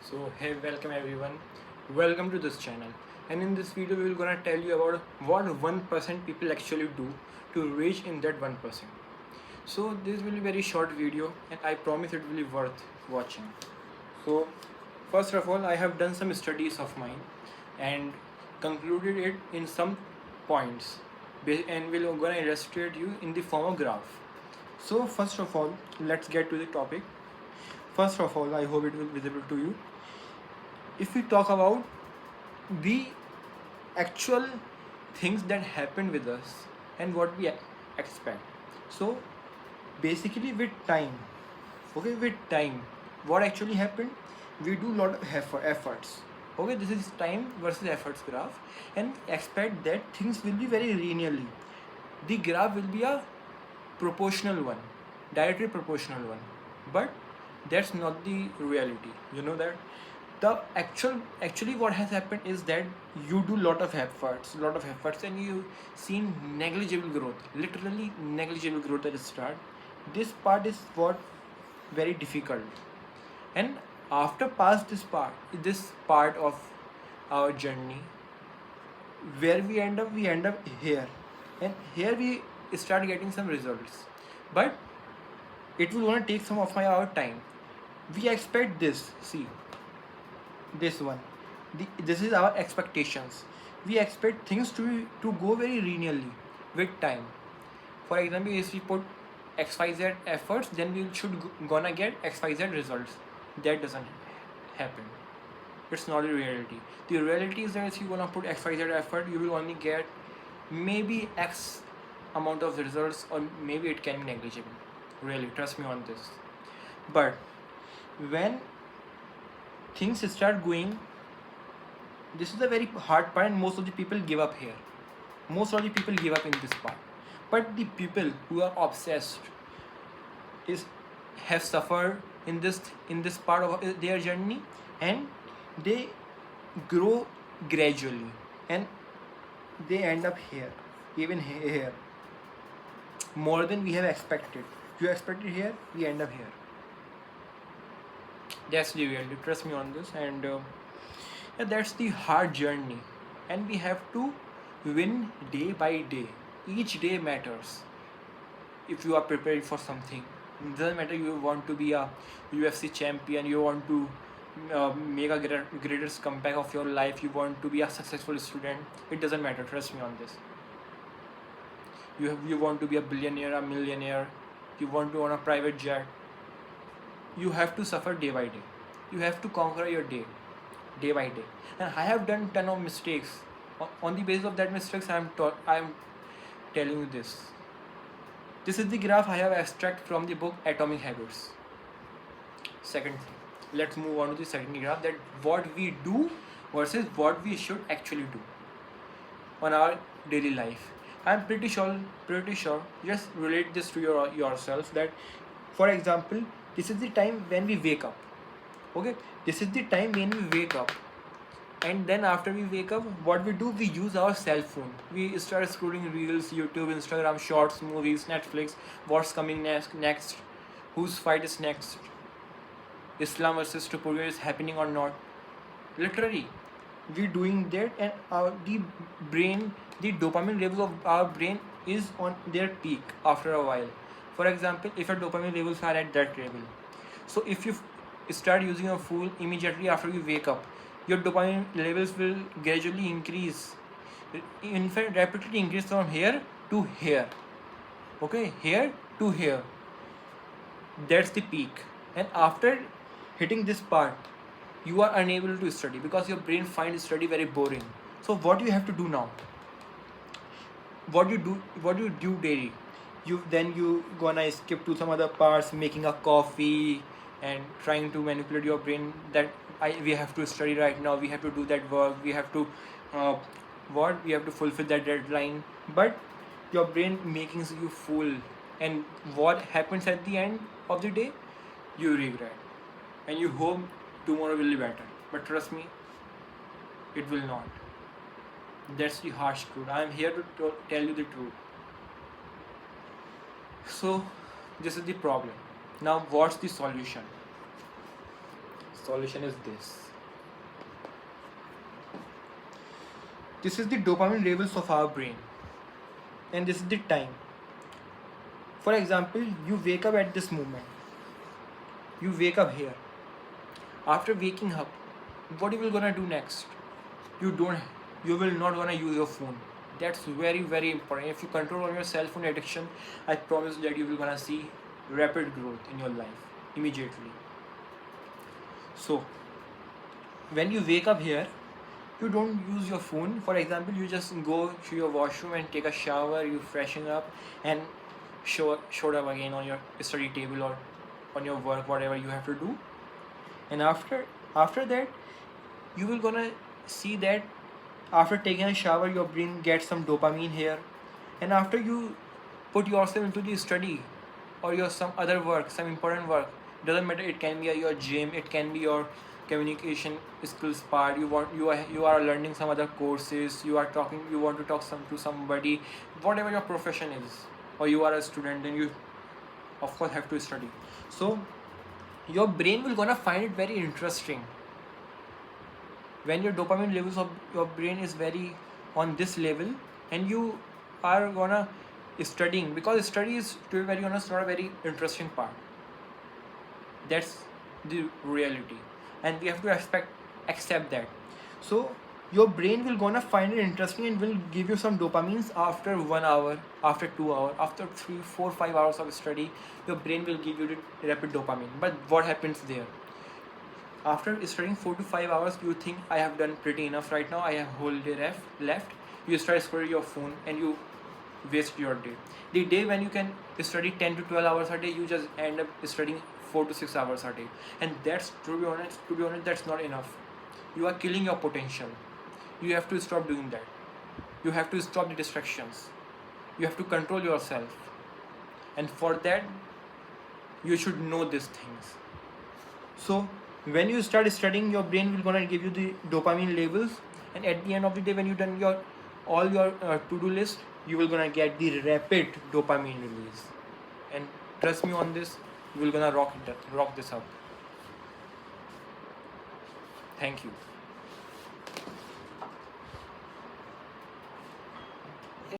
So hey, welcome everyone. Welcome to this channel. And in this video, we will gonna tell you about what 1% people actually do to reach in that 1%. So this will be very short video, and I promise it will be worth watching. So first of all, I have done some studies of mine and concluded it in some points, and will gonna illustrate you in the form of graph. So first of all, let's get to the topic. First of all, I hope it will be visible to you. If we talk about the actual things that happen with us and what we expect, so basically with time, okay, with time, what actually happened, we do lot of efforts. Okay, this is time versus efforts graph, and expect that things will be very linearly. The graph will be a proportional one, directly proportional one, but that's not the reality. You know that the actually what has happened is that you do lot of efforts and you seen negligible growth, literally negligible growth at the start. This part is what very difficult, and after past this part of our journey, where we end up here, and here we start getting some results, but it will gonna take some of our time. We expect this, see, this one, this is our expectations. We expect things to go very linearly with time. For example, if we put xyz efforts, then we should gonna get xyz results. That doesn't happen. It's not the reality. The reality is that if you gonna put xyz effort, you will only get maybe x amount of results, or maybe it can be negligible. Really, trust me on this. But when things start going, this is a very hard part, and most of the people give up here. Most of the people give up in this part. But the people who are obsessed is have suffered in this part of their journey, and they grow gradually, and they end up here, even here, more than we have expected. You expected here, we end up here. That's the reality. Trust me on this, and yeah, that's the hard journey, and we have to win day by day. Each day matters. If you are preparing for something, it doesn't matter. You want to be a UFC champion. You want to make a greatest comeback of your life. You want to be a successful student. It doesn't matter. Trust me on this. You want to be a billionaire, a millionaire. You want to own a private jet. You have to suffer day by day. You have to conquer your day by day. And I have done ton of mistakes. On the basis of that mistakes, I am telling you this. This is the graph I have extracted from the book Atomic Habits. Second thing, let's move on to the second graph, that what we do versus what we should actually do on our daily life. I'm pretty sure, just relate this to yourself, that for example, this is the time when we wake up. Okay, this is the time when we wake up, and then after we wake up, what we do, we use our cell phone. We start scrolling reels, YouTube, Instagram, shorts, movies, Netflix. What's coming next, whose fight is next, Islam versus Tupuria is happening or not. Literally, we doing that, and the dopamine levels of our brain is on their peak after a while. For example, if your dopamine levels are at that level, so if you start using a phone immediately after you wake up, your dopamine levels will gradually increase. In fact, rapidly increase from here to here. Okay, here to here. That's the peak. And after hitting this part, you are unable to study because your brain finds study very boring. So what you have to do now? What you do daily? You gonna skip to some other parts, making a coffee and trying to manipulate your brain that we have to study right now, we have to do that work, we have to uh, we have to fulfill that deadline. But your brain making you fool, and what happens at the end of the day? You regret, and you hope tomorrow will be better, but trust me, it will not. That's the harsh truth. I am here to tell you the truth. So this is the problem. Now what's the solution? Solution is this. This is the dopamine levels of our brain, and this is the time. For example, you wake up at this moment. You wake up here. After waking up, what you will gonna do next? You will not gonna use your phone. That's very very important. If you control on your cell phone addiction, I promise that you will gonna see rapid growth in your life immediately. So when you wake up here, you don't use your phone. For example, you just go to your washroom and take a shower, you freshen up and show up again on your study table or on your work, whatever you have to do. And after that, you will gonna see that after taking a shower, your brain gets some dopamine here, and after you put yourself into the study or your some other work, some important work, doesn't matter, it can be your gym, it can be your communication skills part, you are learning some other courses, you want to talk to somebody, whatever your profession is, or you are a student, then you of course have to study. So your brain will gonna find it very interesting when your dopamine levels of your brain is very on this level, and you are gonna studying, because study is, to be very honest, not a very interesting part. That's the reality, and we have to accept that. So your brain will gonna find it interesting and will give you some dopamines after 1 hour, after 2 hours, after 3 4 5 hours of study. Your brain will give you the rapid dopamine. But what happens there? After studying 4 to 5 hours, you think, I have done pretty enough right now, I have whole day left. You start scrolling your phone and you waste your day. The day when you can study 10 to 12 hours a day, you just end up studying 4 to 6 hours a day. And that's, to be honest, that's not enough. You are killing your potential. You have to stop doing that. You have to stop the distractions. You have to control yourself. And for that, you should know these things. So when you start studying, your brain will gonna give you the dopamine levels, and at the end of the day, when you done all your to-do list, you will gonna get the rapid dopamine release. And trust me on this, you will gonna rock this up. Thank you.